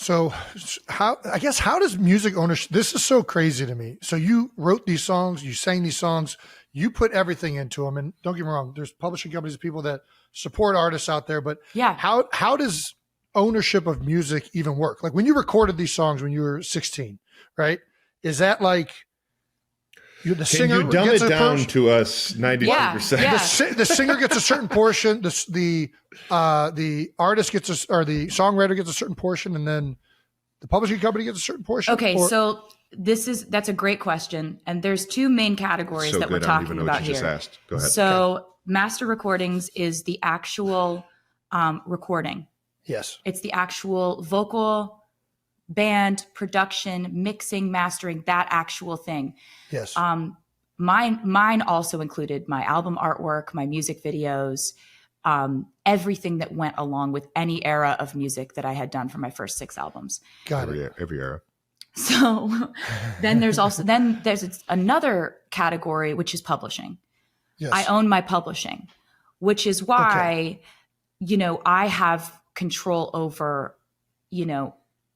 So how does music ownership, this is so crazy to me. So you wrote these songs, you sang these songs, you put everything into them. And don't get me wrong, there's publishing companies, people that support artists out there, but yeah, how does ownership of music even work? Like when you recorded these songs when you were 16, right? Is that like the singer? Can you dumb it down to us 93%? Yeah. The singer gets a certain portion. The artist gets or the songwriter gets a certain portion, and then the publishing company gets a certain portion. Okay, so that's a great question, and there's two main categories that we're talking about here. Just go ahead. So master recordings is the actual recording. Yes, it's the actual vocal, band, production, mixing, mastering, that actual thing. Yes. Mine also included my album artwork, my music videos, everything that went along with any era of music that I had done for my first 6 albums. Got it. Every era. So then there's another category, which is publishing. Yes. I own my publishing, which is why, I have control over,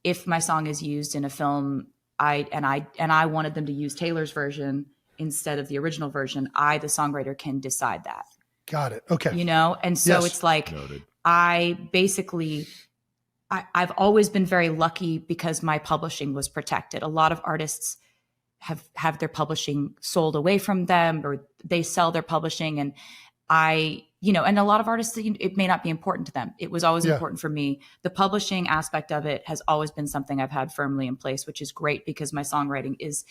if my song is used in a film, I wanted them to use Taylor's version instead of the original version, the songwriter, can decide that. Got it. Okay. And so It's like, Noted. I've always been very lucky because my publishing was protected. A lot of artists have their publishing sold away from them, or they sell their publishing, and and a lot of artists, it may not be important to them. It was always important for me. The publishing aspect of it has always been something I've had firmly in place, which is great because my songwriting is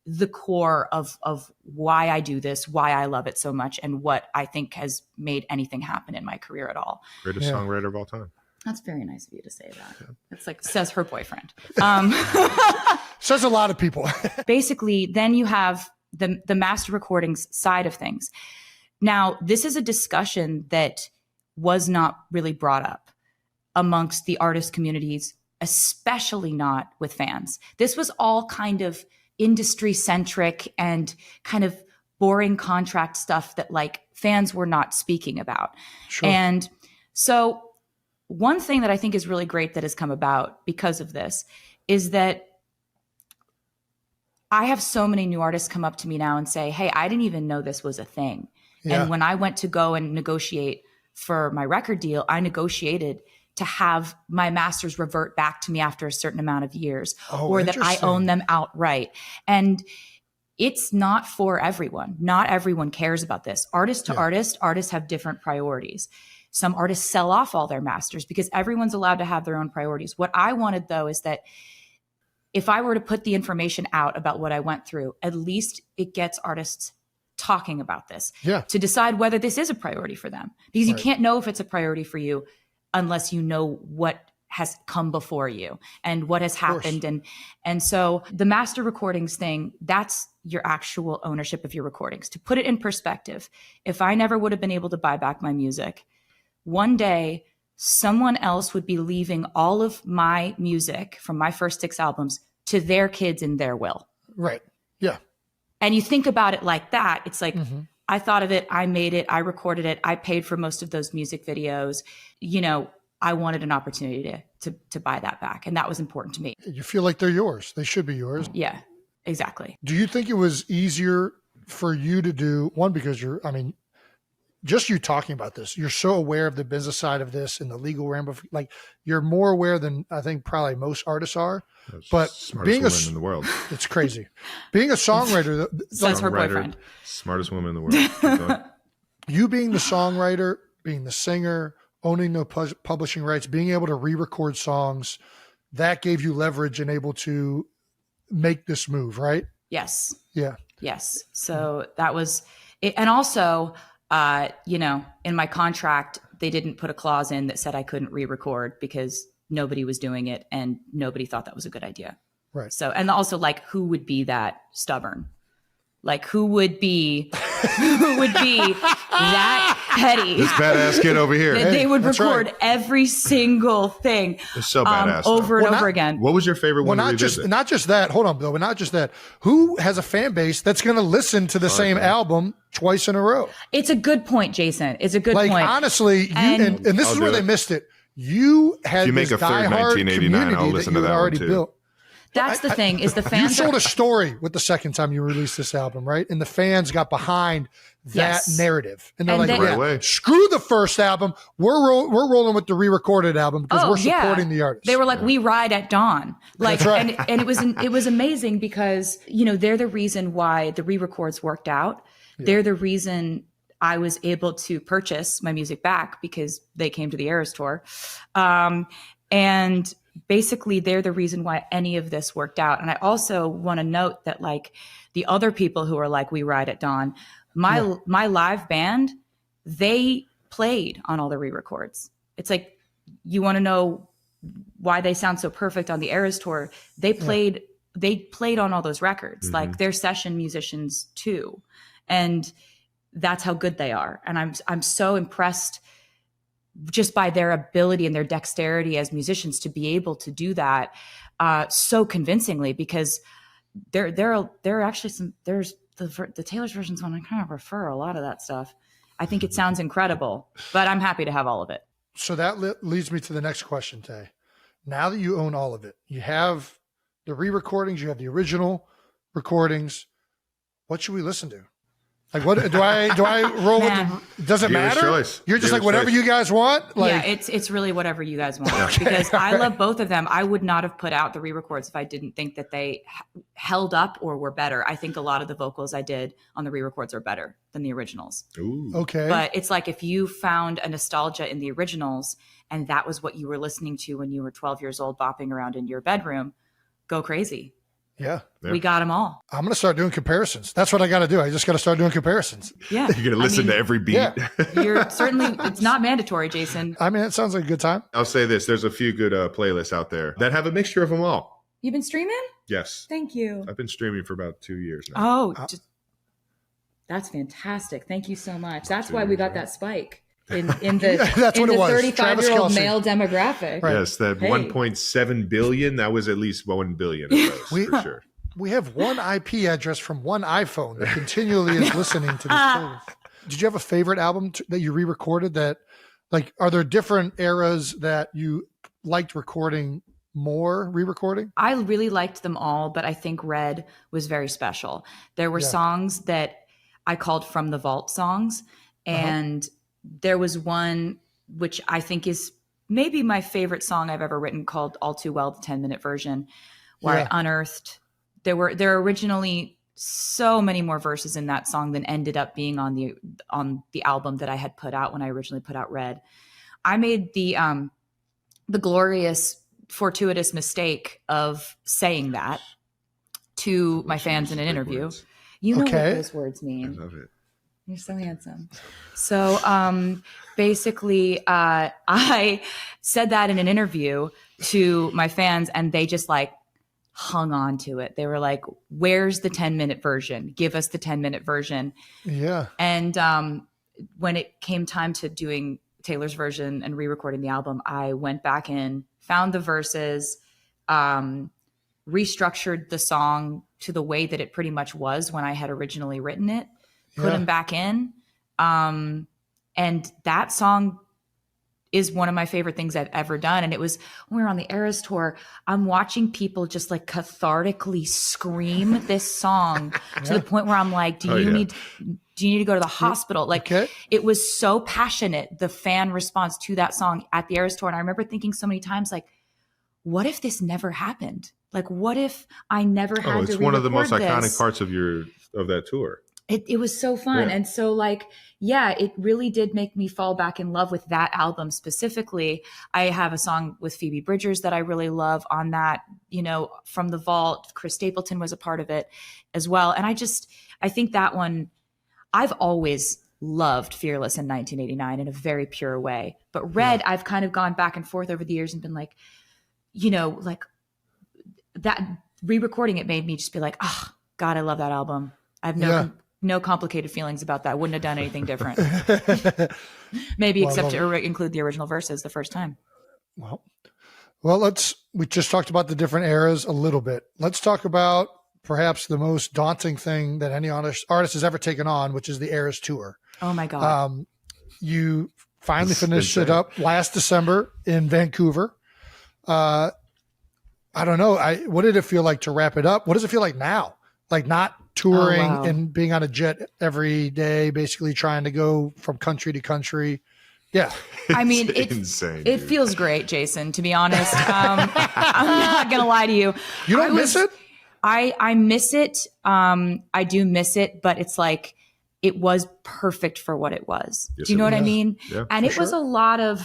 the core of why I do this, why I love it so much, and what I think has made anything happen in my career at all. Greatest songwriter of all time. That's very nice of you to say that. It's like, says her boyfriend. Says a lot of people. Basically, then you have the master recordings side of things. Now, this is a discussion that was not really brought up amongst the artist communities, especially not with fans. This was all kind of industry centric and kind of boring contract stuff that like fans were not speaking about. Sure. And so one thing that I think is really great that has come about because of this is that I have so many new artists come up to me now and say, hey, I didn't even know this was a thing. Yeah. And when I went to go and negotiate for my record deal, I negotiated to have my masters revert back to me after a certain amount of years, or that I own them outright. And it's not for everyone. Not everyone cares about this. Artist to artist, artists have different priorities. Some artists sell off all their masters because everyone's allowed to have their own priorities. What I wanted, though, is that if I were to put the information out about what I went through, at least it gets artists talking about this to decide whether this is a priority for them. Because you can't know if it's a priority for you unless you know what has come before you and what has happened. And so the master recordings thing, that's your actual ownership of your recordings. To put it in perspective, if I never would have been able to buy back my music, one day someone else would be leaving all of my music from my first 6 albums to their kids in their will. Right. Yeah. And you think about it like that, it's like, I thought of it, I made it, I recorded it, I paid for most of those music videos. I wanted an opportunity to buy that back. And that was important to me. You feel like they're yours. They should be yours. Yeah, exactly. Do you think it was easier for you to do, one, because just you talking about this, you're so aware of the business side of this and the legal ramifications, like you're more aware than I think probably most artists are. But being woman in the world, it's crazy. Being a songwriter, says her boyfriend, smartest woman in the world. You being the songwriter, being the singer, owning the publishing rights, being able to re-record songs, that gave you leverage and able to make this move, right? Yes. Yeah. Yes. So that was it. And also, in my contract, they didn't put a clause in that said I couldn't re-record because nobody was doing it and nobody thought that was a good idea. Right. So, and also like, who would be that stubborn? Like who would be that petty? This badass kid over here. That they would record every single thing it's so badass, over and over again. What was your favorite one? Not just that. Hold on, Bill. But not just that. Who has a fan base that's going to listen to the same album twice in a row? It's a good point, Jason. It's a good point. Honestly, and this is where they missed it. you had If you make this a third diehard 1989, I'll community that listen you to had that one already too. built. That's the thing is the You fans sold a story with the second time you released this album, right? And the fans got behind that Yes. narrative, and they're And like, they- Right away. "Screw the first album. We're rolling with the re-recorded album because we're supporting the artist." They were like, we ride at dawn. Like, That's right. and it was amazing because, they're the reason why the re-records worked out. Yeah. They're the reason I was able to purchase my music back because they came to the Eras tour. And basically they're the reason why any of this worked out. And I also want to note that like the other people who are like, we ride at dawn, my live band, they played on all the re-records. It's like, you want to know why they sound so perfect on the Eras tour. They played on all those records. Mm-hmm. Like they're session musicians too. And that's how good they are. And I'm so impressed just by their ability and their dexterity as musicians to be able to do that so convincingly, because there are actually there's the Taylor's versions one. I kind of prefer a lot of that stuff. I think it sounds incredible, but I'm happy to have all of it. So that leads me to the next question, Tay. Now that you own all of it, you have the re-recordings, you have the original recordings. What should we listen to? Like, what do I roll with? Does it Dealer's matter? choice. You're just Dealer's like whatever choice. you guys want. Like, Yeah, it's really whatever you guys want because I love both of them. I would not have put out the re-records if I didn't think that they held up or were better. I think a lot of the vocals I did on the re-records are better than the originals. Ooh. okay, But it's like if you found a nostalgia in the originals and that was what you were listening to when you were 12 years old, bopping around in your bedroom, go crazy. yeah, Yeah. We got them all. I'm gonna start doing comparisons. That's what I got to do. I just got to start doing comparisons. Yeah. You're gonna listen to every beat. Yeah. You're certainly, it's not mandatory, Jason. I mean, it sounds like a good time. I'll say this: there's a few good playlists out there that have a mixture of them all. You've been streaming? Yes, Thank you. I've been streaming for about 2 years now. Oh, that's fantastic. Thank you so much. That's why we got that spike in the That's what it was. 35-year-old Travis Kelce. male demographic. Right. Yes, that Hey. 1.7 billion. That was at least 1 billion of those We- for sure. We have one IP address from one iPhone that continually is listening to this playlist. Did you have a favorite album that you re-recorded that, like, are there different eras that you liked recording more, re-recording? I really liked them all, but I think Red was very special. There were songs that I called From the Vault songs, and there was one which I think is maybe my favorite song I've ever written called All Too Well, the 10-minute version, where I unearthed. There were originally so many more verses in that song than ended up being on the album that I had put out when I originally put out Red. I made the glorious, fortuitous mistake of saying that to my fans in an interview. Words. You know Okay. what those words I mean. love it. You're so handsome. So basically, I said that in an interview to my fans, and they just like hung on to it. They were like, where's the 10-minute version? Give us the 10-minute version. Yeah. And when it came time to doing Taylor's version and re-recording the album, I went back in, found the verses, restructured the song to the way that it pretty much was when I had originally written it, put them back in. And that song is one of my favorite things I've ever done. And it was when we were on the Eras tour, I'm watching people just like cathartically scream this song to the point where I'm like, do you need to go to the hospital? Like it was so passionate, the fan response to that song at the Eras tour. And I remember thinking so many times, like, what if this never happened? Like, what if I never had to It's one of the most re-record iconic this? parts of that tour. It was so fun. Yeah. And so like, yeah, it really did make me fall back in love with that album specifically. I have a song with Phoebe Bridgers that I really love on that, From the Vault. Chris Stapleton was a part of it as well. And I think that one, I've always loved Fearless in 1989 in a very pure way. But Red, I've kind of gone back and forth over the years and been like, like that re-recording it made me just be like, oh God, I love that album. I have no complicated feelings about that. I wouldn't have done anything different. Maybe except to include the original verses the first time. Well, we just talked about the different eras a little bit. Let's talk about perhaps the most daunting thing that any artist has ever taken on, which is the Eras tour. Oh my God. You Finally It's finished it insane. up last December in Vancouver. I don't know. What did it feel like to wrap it up? What does it feel like now? Like not touring wow. and being on a jet every day, basically trying to go from country to country. Yeah. I mean, It's insane. it dude. feels great, Jason, to be honest. I'm not going to lie to you. You don't miss it? I miss it. I do miss it, but it's like it was perfect for what it was. Yes, do you know it what I was. mean? Yeah, and for it was sure.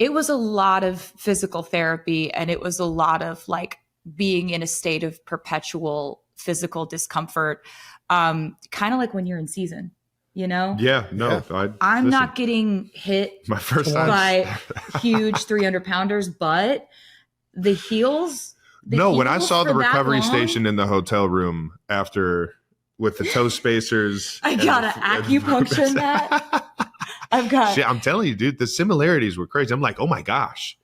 it was a lot of physical therapy, and it was a lot of like being in a state of perpetual physical discomfort. Kind of like when you're in season, you know? Yeah, no. Yeah. I'm listen, not getting hit my first time. by huge 300 pounders, but the heels. No, when I heels saw the for that recovery long, station in the hotel room after with the toe spacers, I and got the- an acupuncture in that. I've got. Shit, I'm telling you, dude, the similarities were crazy. I'm like, oh my gosh,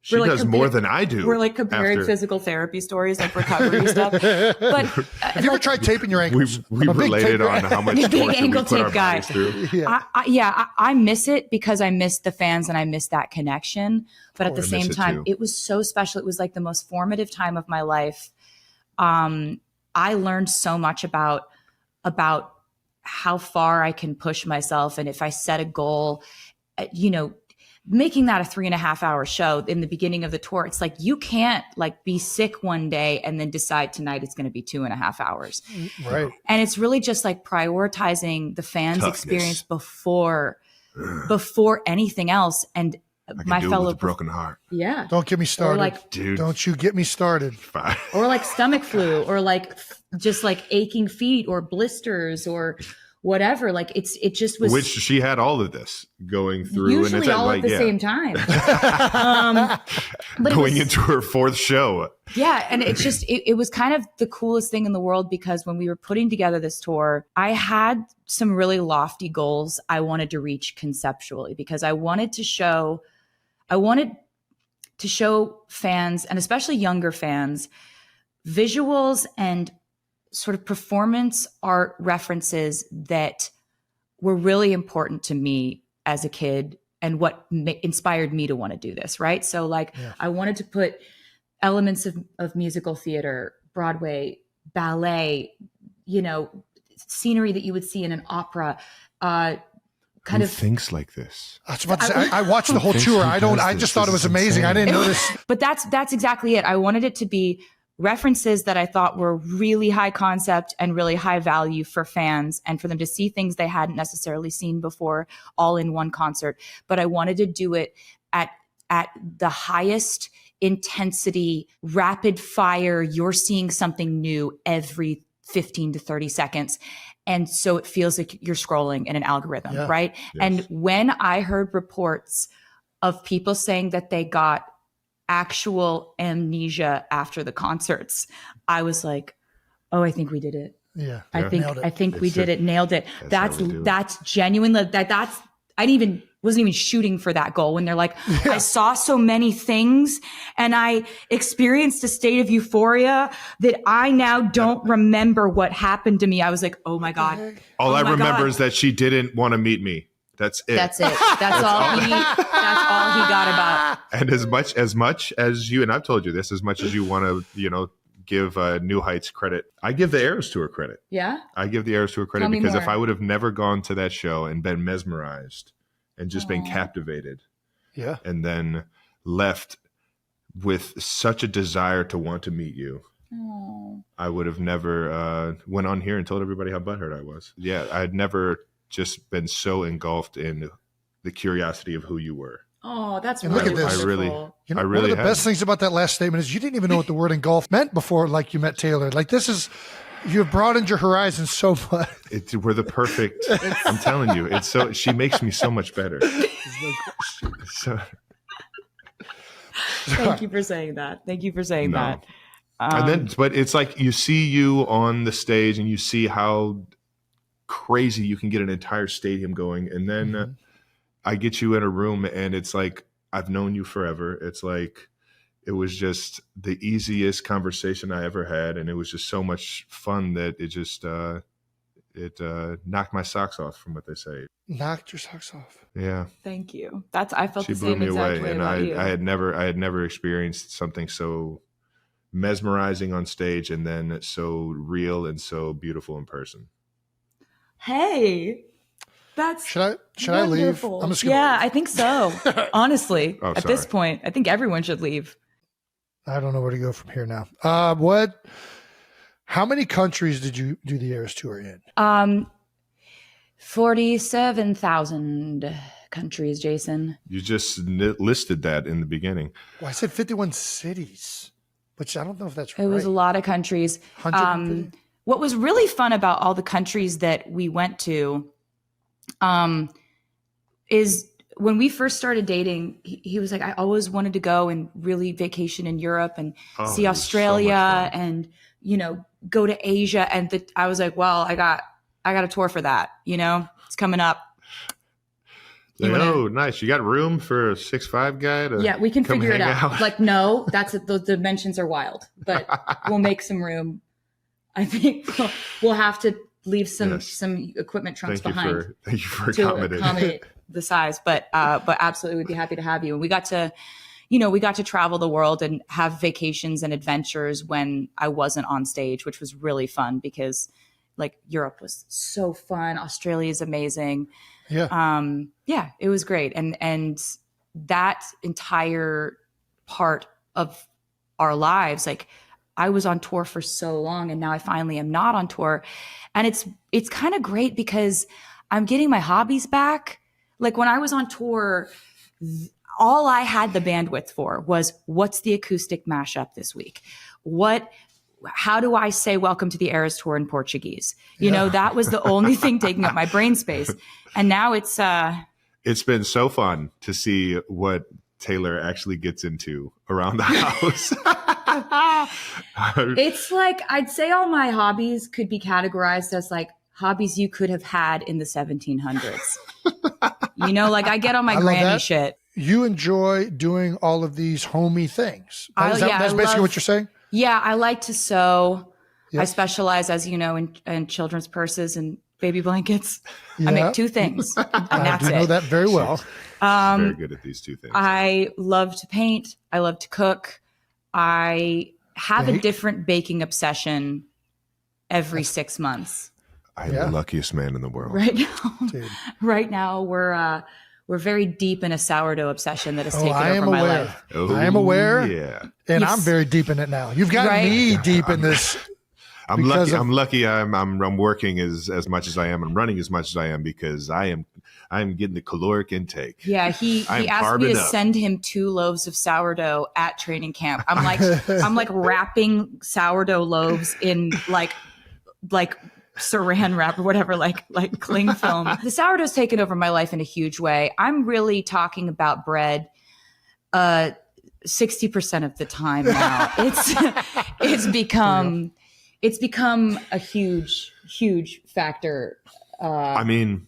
she We're like does more than I do. We're like comparing after- physical therapy stories, like recovery stuff. But Have you ever tried taping your We ankles? we I'm a big related taper- on how much Big torture we ankle put our tape guy. bodies through. Yeah. I miss it because I miss the fans and I miss that connection. But at the I miss same it time, too. it was so special. It was like the most formative time of my life. I learned so much about how far I can push myself, and if I set a goal, making that a 3.5 hour show in the beginning of the tour, it's like you can't like be sick one day and then decide tonight it's going to be 2.5 hours. Right. And it's really just like prioritizing the fans' Toughness. experience before anything else. And I can my do it fellow with a broken heart. yeah, Don't get me started. like Dude. Don't you get me started. Fine. or like stomach flu, or like just like aching feet or blisters or whatever. Like it just was Which she had all of this going through, and usually it's all like, at the yeah, same time. But going it was, into her fourth show. yeah, and it's just it was kind of the coolest thing in the world, because when we were putting together this tour, I had some really lofty goals I wanted to reach conceptually, because I wanted to show fans, and especially younger fans, visuals and sort of performance art references that were really important to me as a kid, and what inspired me to want to do this, right? So like I wanted to put elements of musical theater, Broadway, ballet, scenery that you would see in an opera, kind Who of thinks like this? I was about to say, I watched the whole tour. I just thought it was amazing. I didn't notice. But that's exactly it. I wanted it to be references that I thought were really high concept and really high value for fans, and for them to see things they hadn't necessarily seen before, all in one concert. But I wanted to do it at the highest intensity, rapid fire. You're seeing something new every 15 to 30 seconds. And so it feels like you're scrolling in an algorithm, right? Yes. And when I heard reports of people saying that they got actual amnesia after the concerts, I was like, oh, I think we did it. Yeah. I Nailed it. think we did it. Nailed it. That's how we do it. That's genuinely that's wasn't even shooting for that goal, when they're like, I saw so many things and I experienced a state of euphoria that I now don't remember what happened to me. I was like, oh my God. All I my remember God. is that she didn't want to meet me. That's it. That's it. That's all he got about. And as much as you, and I've told you this, as much as you want to, give New Heights credit, I give the Eras Tour credit. Yeah. I give the Eras Tour credit Tell me because more. if I would have never gone to that show and been mesmerized and just been captivated, Yeah. and then left with such a desire to want to meet you, I would have never went on here and told everybody how butthurt I was. Yeah, I had never just been so engulfed in the curiosity of who you were. Oh, that's And really look at this. wonderful. You know, I one really of the best things about that last statement is you didn't even know what the word engulf meant before, like you met Taylor. Like you have broadened your horizons so much. We're the perfect. I'm telling you, it's so. She makes me so much better. So, Thank you for saying that. Thank you for saying No. that. and then, but it's like you see you on the stage, and you see how crazy you can get an entire stadium going, and then I get you in a room, and it's like I've known you forever. It's like it was just the easiest conversation I ever had, and it was just so much fun that it it knocked my socks off, from what they say. Knocked your socks off. Yeah. Thank you. I felt She the blew same me exact away, way and about you. I had never experienced something so mesmerizing on stage, and then so real and so beautiful in person. Hey, that's Should I leave? wonderful. I'm just gonna leave. I think so. Honestly, Oh, at sorry. this point, I think everyone should leave. I don't know where to go from here now. How many countries did you do the Eras Tour in? 47,000 countries, Jason. You just listed that in the beginning. Well, I said 51 cities, which I don't know if that's right. It was a lot of countries. 150? What was really fun about all the countries that we went to is when we first started dating, he was like, I always wanted to go and really vacation in Europe and see Australia and, go to Asia. And I was like, well, I got a tour for that. It's coming up. Nice. You got room for a 6'5" guy to we can come figure it hang out. Like, no, the dimensions are wild, but we'll make some room. I think we'll have to leave some equipment trunks behind. Thank you for to accommodate the size, but absolutely, we'd be happy to have you. And we got to travel the world and have vacations and adventures when I wasn't on stage, which was really fun because like Europe was so fun. Australia is amazing. Yeah. It was great. And that entire part of our lives, like I was on tour for so long and now I finally am not on tour. And it's kind of great because I'm getting my hobbies back. Like when I was on tour, all I had the bandwidth for was what's the acoustic mashup this week? How do I say welcome to the Eras Tour in Portuguese? That was the only thing taking up my brain space. And now it's been so fun to see what Taylor actually gets into around the house. It's like, I'd say all my hobbies could be categorized as like hobbies you could have had in the 1700s. Like I get on my granny shit. You enjoy doing all of these homey things. That's basically what you're saying? Yeah, I like to sew. Yep. I specialize, as you know, in children's purses and baby blankets. Yep. I make two things, and that's it. I know that very well. Very good at these two things. I love to paint. I love to cook. I have a different baking obsession every 6 months. I'm the luckiest man in the world. Right now, we're very deep in a sourdough obsession that has taken over my life. I am aware. Yeah. And I'm very deep in it now. You've got me deep in this. I'm lucky. I'm working as much as I am. I'm running as much as I am because I'm getting the caloric intake. Yeah, he asked me to send him 2 loaves of sourdough at training camp. I'm like wrapping sourdough loaves in like saran wrap or whatever, like cling film. The sourdough's taken over my life in a huge way. I'm really talking about bread 60% of the time now. It's become a huge factor. And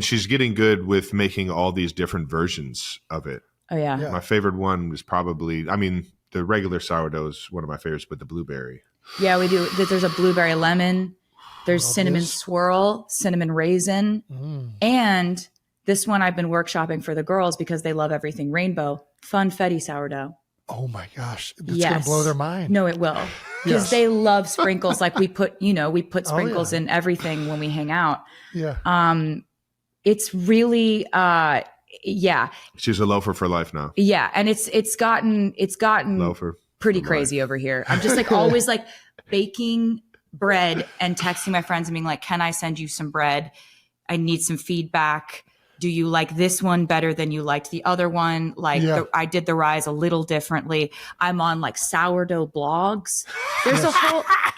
she's getting good with making all these different versions of it. Oh yeah. My favorite one was probably, the regular sourdough is one of my favorites, but the blueberry. Yeah, we do. There's a blueberry lemon. There's cinnamon swirl, cinnamon raisin, and this one I've been workshopping for the girls because they love everything rainbow. Funfetti sourdough. Oh my gosh, that's gonna blow their mind. No, it will, because they love sprinkles. Like we put sprinkles in everything when we hang out. Yeah. It's really She's a loafer for life now. Yeah, and it's gotten loafer pretty crazy over here. I'm just like always like baking bread and texting my friends and being like, can I send you some bread? I need some feedback. Do you like this one better than you liked the other one? I did the rise a little differently. I'm on like sourdough blogs.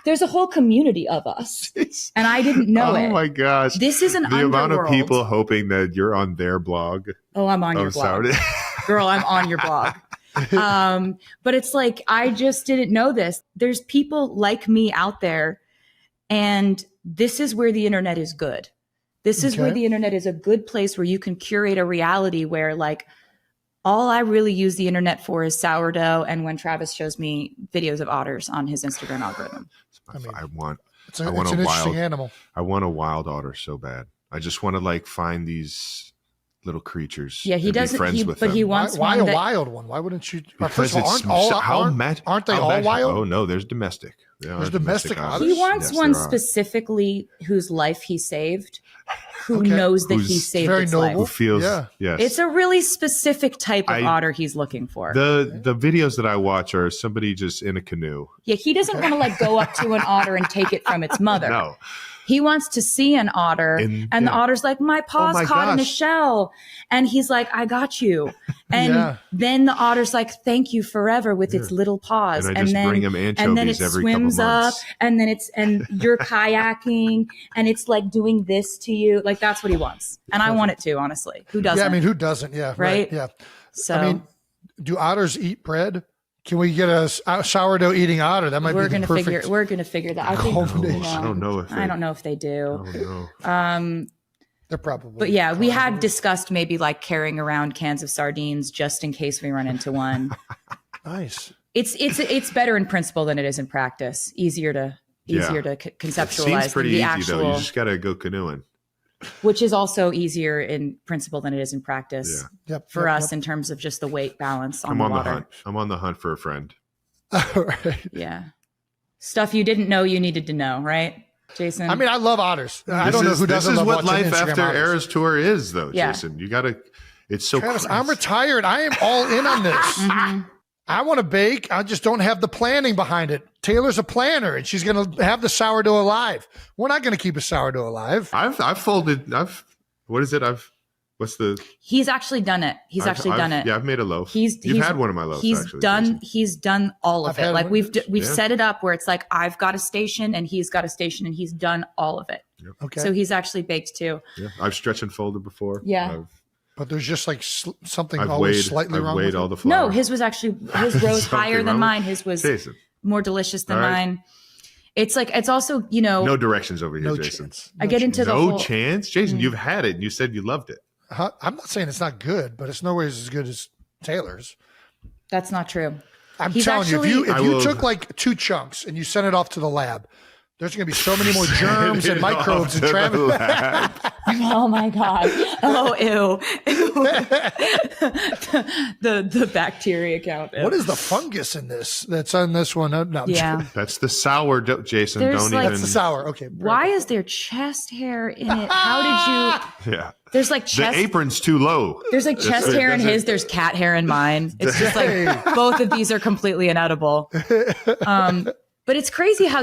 There's a whole community of us, and I didn't know it. Oh my gosh! This is the amount of people hoping that you're on their blog. Oh, I'm on your blog, girl. I'm on your blog. But it's like I just didn't know this. There's people like me out there, and this is where the internet is good. This is where the internet is a good place where you can curate a reality where like all I really use the internet for is sourdough and when Travis shows me videos of otters on his Instagram algorithm. It's an interesting animal. I want a wild otter so bad. I just want to like find these little creatures. Yeah, he doesn't. Be friends with but them. he wants why one a wild one? Why wouldn't you? Because first of all, aren't they all wild? Oh no, there's domestic. There's domestic otters. He wants one specifically whose life he saved, who knows that he saved its life. Who feels? Yes. It's a really specific type of otter he's looking for. The videos that I watch are somebody just in a canoe. Yeah, he doesn't want to like go up to an otter and take it from its mother. No. He wants to see an otter, and the otter's like, my paw's caught in a shell. And he's like, I got you. And then the otter's like, thank you forever with its little paws. And I just bring him anchovies and then it every swims couple up, months. and then and you're kayaking, and it's like doing this to you. Like, that's what he wants. And I want it too, honestly. Who doesn't? Yeah, I mean, who doesn't? Yeah, right. Yeah. So, I mean, do otters eat bread? Can we get a sourdough eating otter? That might be the perfect. We're gonna figure that. I think. I don't know if they do. I don't know. They're probably. But yeah, we had discussed maybe like carrying around cans of sardines just in case we run into one. Nice. It's better in principle than it is in practice. Easier to conceptualize. It seems pretty the easy actual, though. You just gotta go canoeing. Which is also easier in principle than it is in practice. Yeah. For us in terms of just the weight balance on I'm the on water. the hunt. I'm on the hunt for a friend. All right. Yeah. Stuff you didn't know you needed to know, right, Jason? I mean, I love otters. I don't know who doesn't love watching Instagram. This is what life after otters. Eras Tour is, though, Yeah. Jason. You gotta. It's so. Travis, crazy. I'm retired. I am all in on this. Mm-hmm. I want to bake. I just don't have the planning behind it. Taylor's a planner, and she's going to have the sourdough alive. We're not going to keep a sourdough alive. I've folded. What is it? He's actually done it. He's actually done it. Yeah, I've made a loaf. You've had one of my loaves. He's actually, done. Jason. He's done all of it. Like we've Yeah. set it up where it's like I've got a station and he's got a station and he's done all of it. Yep. Okay. So he's actually baked too. Yeah, I've stretched and folded before. Yeah. But there's just like something I've always weighed, slightly wrong. I've weighed with all it. the flour. No, his rose higher than wrong? mine. His was Jason. more delicious than All right. mine. It's like it's also No directions over here, No Jason. chance. I get into the No whole, chance, Jason. You've had it, and you said you loved it. I'm not saying it's not good, but it's no ways as good as Taylor's. That's not true. I'm He's telling actually- you, if I you will- took like 2 chunks and you sent it off to the lab, there's going to be so many more germs and microbes and Travis. Oh my god! Oh ew! the bacteria count. What is the fungus in this? That's on this one. No, I'm Yeah. That's the sour, Jason. There's Don't like- even. That's the sour. Okay. Why is there chest hair in it? How did you? Yeah. There's like The chest. apron's too low. There's like chest hair in that's his. it. There's cat hair in mine. It's just like both of these are completely inedible. But it's crazy how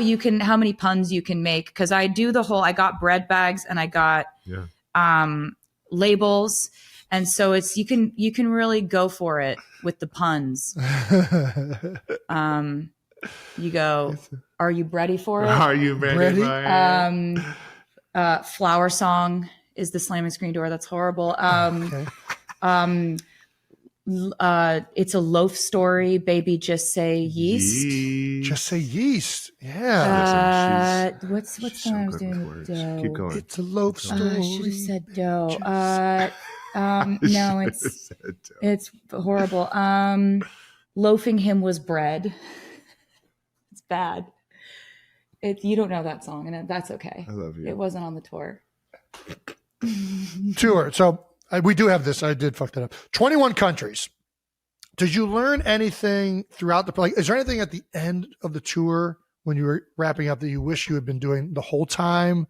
many puns you can make. Because I do I got bread bags and I got labels, and so it's you can really go for it with the puns. You go, are you ready for it? Are you ready? Flower Song is the slamming screen door. That's horrible. Okay. It's a loaf story. Baby, just say yeast. Just say yeast. Yeah. What's the one I was doing with dough? Keep going. It's a loaf story. I should have said dough. No, it's horrible. Loafing him was bread. It's bad. You don't know that song, and that's okay. I love you. It wasn't on the tour. Tour. So we do have this. I did fuck that up. 21 countries. Did you learn anything throughout the, like, is there anything at the end of the tour when you were wrapping up that you wish you had been doing the whole time?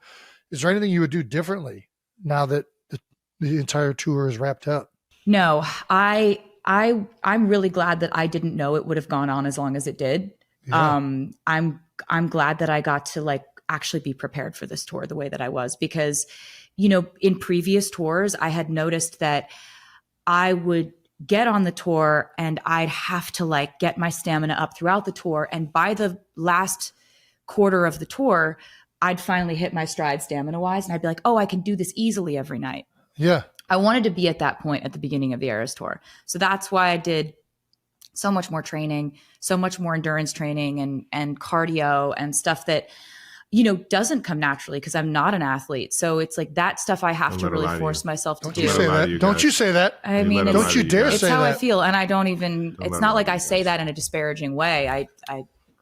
Is there anything you would do differently now that the entire tour is wrapped up? No, I'm really glad that I didn't know it would have gone on as long as it did. Yeah. I'm glad that I got to like actually be prepared for this tour the way that I was, because, you know, in previous tours, I had noticed that I would get on the tour and I'd have to like get my stamina up throughout the tour. And by the last quarter of the tour, I'd finally hit my stride stamina wise. And I'd be like, oh, I can do this easily every night. Yeah. I wanted to be at that point at the beginning of the Eras Tour. So that's why I did so much more training, so much more endurance training and cardio and stuff that, you know, doesn't come naturally because I'm not an athlete. So it's like that stuff I have to really force myself to Don't do. you say that. Don't you say that. I mean, don't you dare it's say how that. I feel. And I don't even, it's not like I say that in a disparaging way.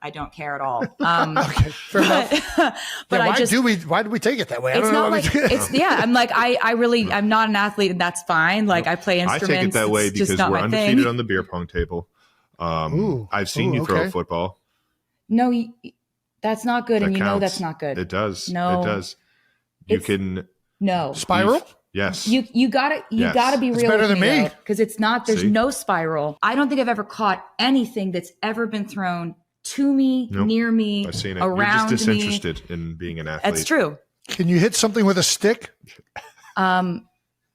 I don't care at all. Okay, fair enough. But Why do we take it that way? I it's don't know. not like I'm like, I'm not an athlete and that's fine. Like I play instruments. I take it that way it's just because not we're my undefeated thing. on the beer pong table. I've seen you throw a football. No, that's not good. That And you know counts. that's not good. It does. No. It does. You can No. Spiral? Yes. You gotta be real. It's better than me. Because it's not, there's See? no spiral. I don't think I've ever caught anything that's ever been thrown to me, Nope. near me, I've seen it. around You're just me. disinterested in being an athlete. That's true. Can you hit something with a stick? Um,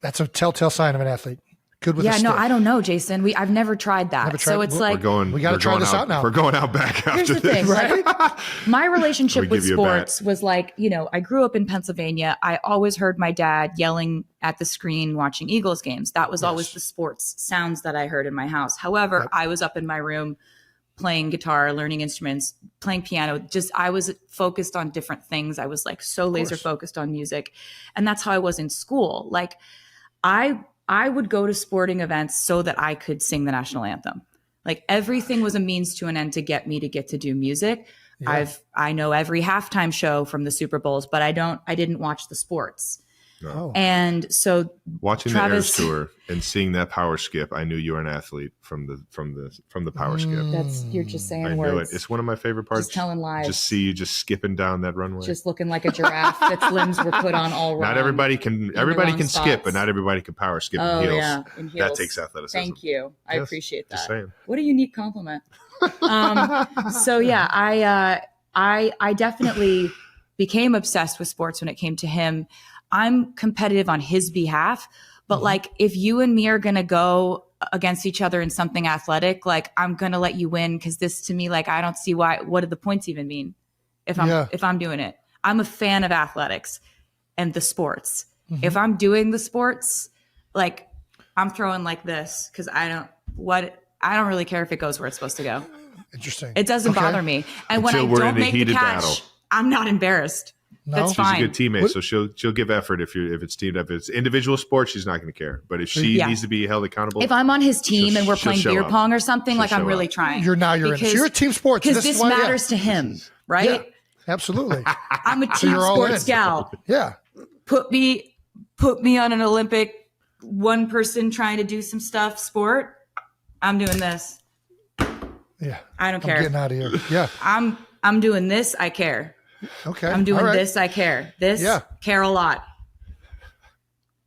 That's a telltale sign of an athlete. Good with a stick. no, I don't know, Jason. I've never tried that. Never tried- So it's we're like, we got to try this out now. We're going out back here's after the this. thing, right? My relationship We with give you a bat. sports was like, I grew up in Pennsylvania. I always heard my dad yelling at the screen watching Eagles games. That was always the sports sounds that I heard in my house. However, I was up in my room playing guitar, learning instruments, playing piano. I was focused on different things. I was like so laser focused on music. And that's how I was in school. Like I would go to sporting events so that I could sing the national anthem. Like everything was a means to an end to get me to get to do music. Yeah. I know every halftime show from the Super Bowls, but I didn't watch the sports. No. And so watching Travis, the Eras tour and seeing that power skip, I knew you were an athlete from the power skip. You're just saying I words. knew it. It's one of my favorite parts. Just telling lies. Just see you just skipping down that runway. Just looking like a giraffe that's limbs were put on all wrong. Not everybody can skip, but not everybody can power skip in heels. Yeah, in heels. That takes athleticism. Thank you. I appreciate that. Just saying. What a unique compliment. So yeah, I definitely became obsessed with sports when it came to him. I'm competitive on his behalf, but like if you and me are going to go against each other in something athletic, like I'm going to let you win. Cause this to me, like, I don't see what do the points even mean if I'm doing it. I'm a fan of athletics and the sports. If I'm doing the sports, like I'm throwing like this. Cause I don't really care if it goes where it's supposed to go. Interesting. It doesn't bother me. And Until when I we're don't in a make the heated catch, battle. I'm not embarrassed. No? That's She's fine. a good teammate, so she'll give effort if it's teamed up. If it's individual sports, she's not going to care. But if she needs to be held accountable, if I'm on his team and we're she'll playing show beer up. pong or something, She'll like I'm show really up. trying. You're in this. You're a team sports. Because this matters to him, right? Yeah, absolutely. I'm a team you're all sports in. gal. Yeah. Put me on an Olympic one person trying to do some stuff sport. I'm doing this. Yeah. I don't I'm care. getting out of here. Yeah. I'm doing this. I care. Okay. I'm doing All right. this. I care. This care a lot.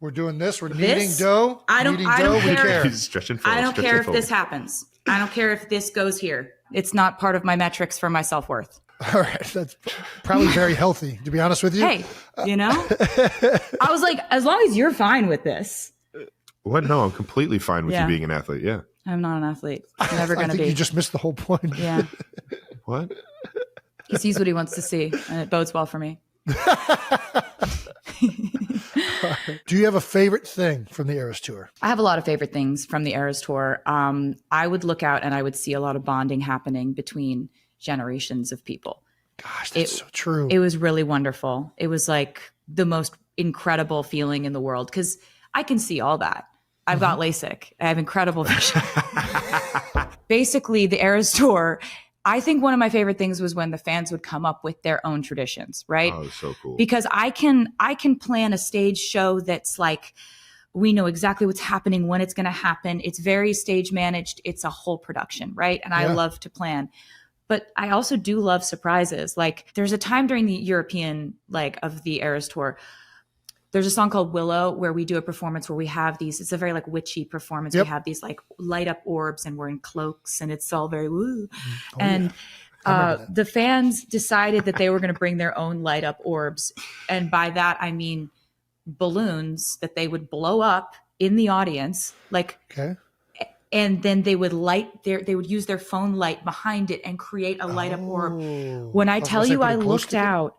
We're doing this. We're This, kneading dough. I don't We care. care. He's stretching forward, I don't stretching care if forward. this happens. I don't care if this goes here. It's not part of my metrics for my self-worth. All right. That's probably very healthy, to be honest with you. Hey, I was like, as long as you're fine with this. What? No, I'm completely fine with you being an athlete. Yeah. I'm not an athlete. I'm never going to be. You just missed the whole point. Yeah. What? He sees what he wants to see, and it bodes well for me. Do you have a favorite thing from the Eras Tour? I have a lot of favorite things from the Eras Tour. I would look out and I would see a lot of bonding happening between generations of people. Gosh, that's so true. It was really wonderful. It was like the most incredible feeling in the world because I can see all that. I've got LASIK. I have incredible vision. Basically, the Eras Tour, I think one of my favorite things was when the fans would come up with their own traditions, right? Oh, so cool. Because I can plan a stage show that's like, we know exactly what's happening, when it's going to happen. It's very stage managed. It's a whole production, right? And I love to plan. But I also do love surprises. Like there's a time during the European of the Eras Tour, there's a song called Willow where we do a performance where we have these, it's a very witchy performance. We have these light up orbs and we're in cloaks and it's all very woo. The fans decided that they were going to bring their own light up orbs. And by that, I mean balloons that they would blow up in the audience. And then they would they would use their phone light behind it and create a light up orb. When I tell you, I looked out.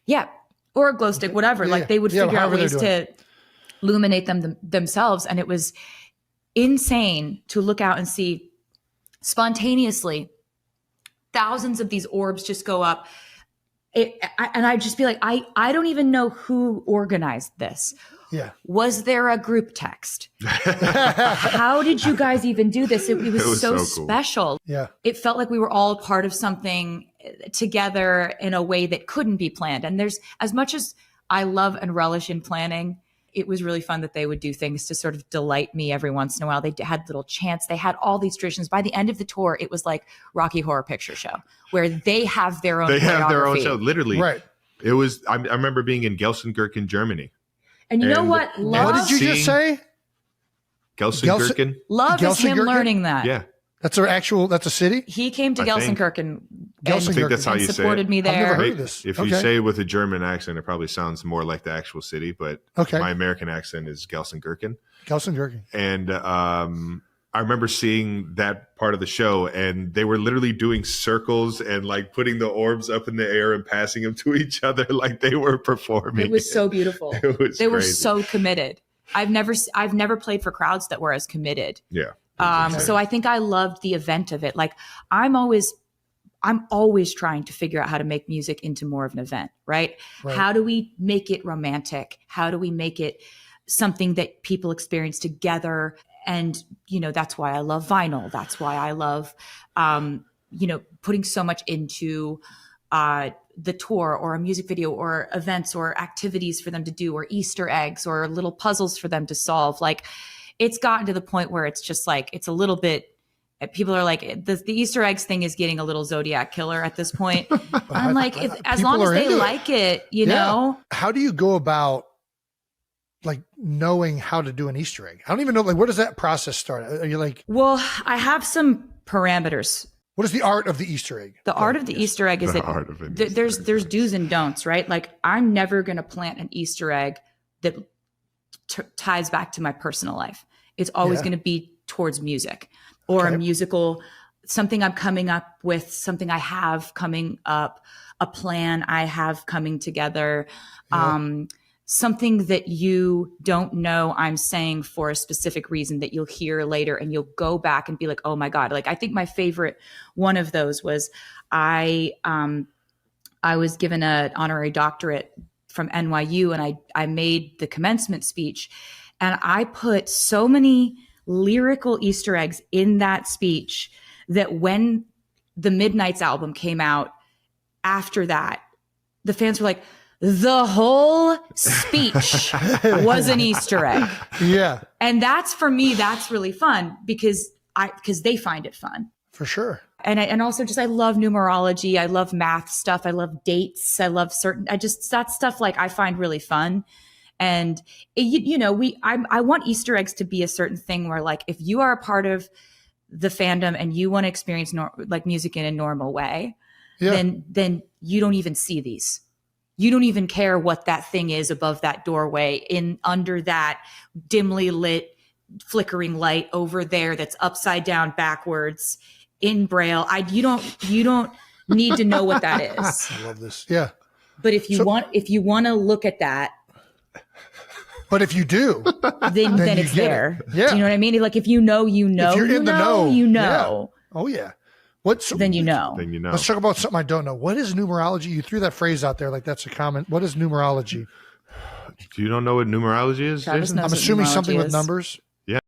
Yeah. Or a glow stick, whatever. They would figure out ways to illuminate them themselves. And it was insane to look out and see spontaneously thousands of these orbs just go up. And I'd just be like, I don't even know who organized this Yeah. Was there a group text? How did you guys even do this? It was so cool. special. Yeah. It felt like we were all part of something together in a way that couldn't be planned. And there's, as much as I love and relish in planning, it was really fun that they would do things to sort of delight me every once in a while. They had little chants. They had all these traditions. By the end of the tour, it was like Rocky Horror Picture Show, where they have their own show. Literally. Right. It was, I remember being in Gelsenkirchen, Germany. And you know what? What did you just say? Gelsenkirchen. Love is him learning that. Yeah. That's a city? He came to Gelsenkirchen I think that's how you say it. Supported me there. I've never heard of this. If you say it with a German accent, it probably sounds more like the actual city, but my American accent is Gelsenkirchen. Gelsenkirchen. And I remember seeing that part of the show, and they were literally doing circles and like putting the orbs up in the air and passing them to each other like they were performing. It was so beautiful. They were so committed. I've never played for crowds that were as committed. Yeah. So I think I loved the event of it. Like I'm always trying to figure out how to make music into more of an event, right? How do we make it romantic? How do we make it something that people experience together? And, that's why I love vinyl. That's why I love, putting so much into the tour or a music video or events or activities for them to do or Easter eggs or little puzzles for them to solve. Like it's gotten to the point where it's just like, it's a little bit, people are like, the Easter eggs thing is getting a little Zodiac killer at this point. I'm like, as long as they like it, you know. How do you go about like knowing how to do an Easter egg? I don't even know, like, where does that process start? Are you like, well, I have some parameters. What is the art of the Easter egg? The art of the Easter egg is that there's do's and don'ts, right? Like I'm never going to plant an Easter egg that ties back to my personal life. It's always going to be towards music or a musical, something I'm coming up with, something I have coming up, a plan I have coming together, something that you don't know I'm saying for a specific reason that you'll hear later and you'll go back and be like, oh my God. Like I think my favorite one of those was I was given an honorary doctorate from NYU and I made the commencement speech and I put so many lyrical Easter eggs in that speech that when the Midnights album came out after that, the fans were like, the whole speech was an Easter egg. Yeah. And that's, for me, that's really fun because they find it fun. For sure. And also just, I love numerology. I love math stuff. I love dates. I love that stuff like I find really fun. And I want Easter eggs to be a certain thing where like, if you are a part of the fandom and you want to experience like music in a normal way, then you don't even see these. You don't even care what that thing is above that doorway under that dimly lit flickering light over there that's upside down backwards in Braille. You don't need to know what that is. I love this. Yeah. But if you want to look at that, but if you do, then it's there. Yeah. Do you know what I mean? Like if you know, if you're in the know, you know. Yeah. Oh yeah. Then you know. Let's talk about something I don't know. What is numerology? You threw that phrase out there like that's a comment. What is numerology? You don't know what numerology is? I'm assuming something with numbers. Yeah.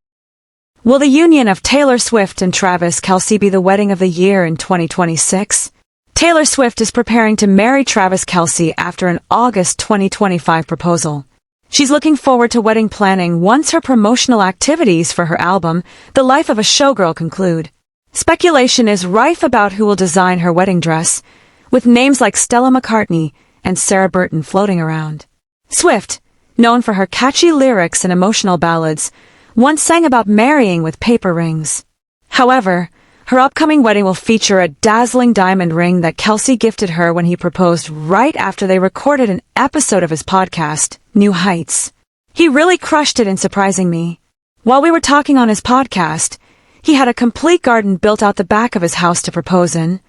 Will the union of Taylor Swift and Travis Kelce be the wedding of the year in 2026? Taylor Swift is preparing to marry Travis Kelce after an August 2025 proposal. She's looking forward to wedding planning once her promotional activities for her album, The Life of a Showgirl, conclude. Speculation is rife about who will design her wedding dress, with names like Stella McCartney and Sarah Burton floating around. Swift, known for her catchy lyrics and emotional ballads, once sang about marrying with paper rings. However, her upcoming wedding will feature a dazzling diamond ring that Kelce gifted her when he proposed right after they recorded an episode of his podcast, New Heights. He really crushed it in surprising me. While we were talking on his podcast, he had a complete garden built out the back of his house to propose in.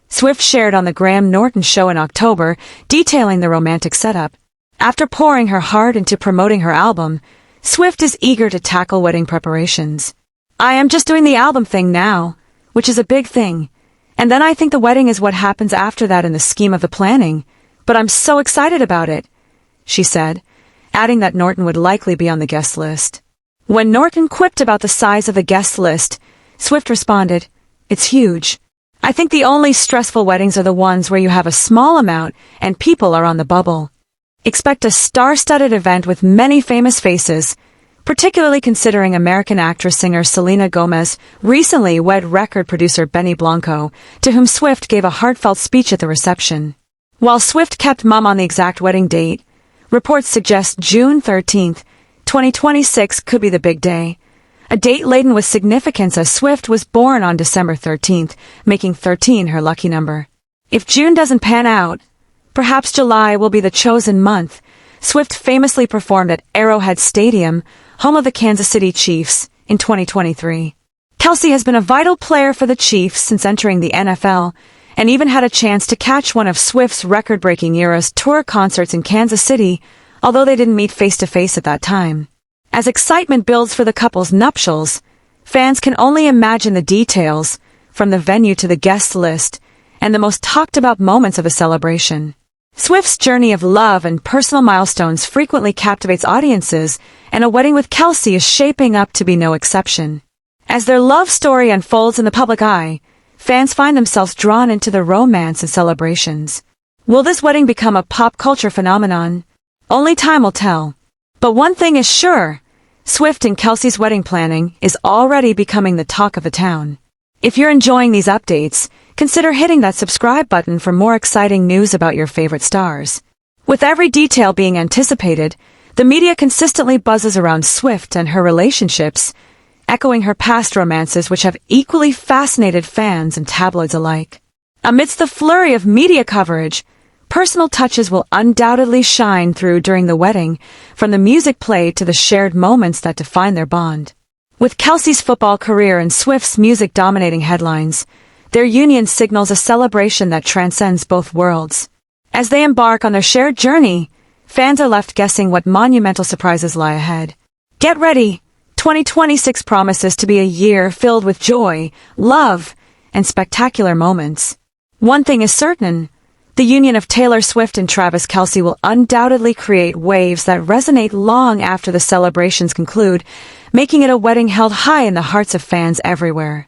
Swift shared on the Graham Norton show in October, detailing the romantic setup. After pouring her heart into promoting her album, Swift is eager to tackle wedding preparations. I am just doing the album thing now, which is a big thing. And then I think the wedding is what happens after that in the scheme of the planning. But I'm so excited about it, she said. adding that Norton would likely be on the guest list. When Norton quipped about the size of the guest list, Swift responded, "It's huge. I think the only stressful weddings are the ones where you have a small amount and people are on the bubble. Expect a star-studded event with many famous faces, particularly considering American actress-singer Selena Gomez recently wed record producer Benny Blanco, to whom Swift gave a heartfelt speech at the reception." While Swift kept mum on the exact wedding date, reports suggest June 13th, 2026 could be the big day. A date laden with significance, as Swift was born on December 13th, making 13 her lucky number. If June doesn't pan out, perhaps July will be the chosen month. Swift famously performed at Arrowhead Stadium, home of the Kansas City Chiefs, in 2023. Kelce has been a vital player for the Chiefs since entering the NFL, and even had a chance to catch one of Swift's record-breaking Eras Tour concerts in Kansas City, although they didn't meet face-to-face at that time. As excitement builds for the couple's nuptials, fans can only imagine the details, from the venue to the guest list, and the most talked-about moments of the celebration. Swift's journey of love and personal milestones frequently captivates audiences, and a wedding with Kelce is shaping up to be no exception. As their love story unfolds in the public eye, fans find themselves drawn into the romance and celebrations. Will this wedding become a pop culture phenomenon? Only time will tell. But one thing is sure, Swift and Kelce's wedding planning is already becoming the talk of the town. If you're enjoying these updates, consider hitting that subscribe button for more exciting news about your favorite stars. With every detail being anticipated, the media consistently buzzes around Swift and her relationships, echoing her past romances, which have equally fascinated fans and tabloids alike. Amidst the flurry of media coverage, personal touches will undoubtedly shine through during the wedding, from the music played to the shared moments that define their bond. With Kelce's football career and Swift's music dominating headlines, their union signals a celebration that transcends both worlds. As they embark on their shared journey, fans are left guessing what monumental surprises lie ahead. Get ready! 2026 promises to be a year filled with joy, love, and spectacular moments. One thing is certain: the union of Taylor Swift and Travis Kelce will undoubtedly create waves that resonate long after the celebrations conclude, making it a wedding held high in the hearts of fans everywhere.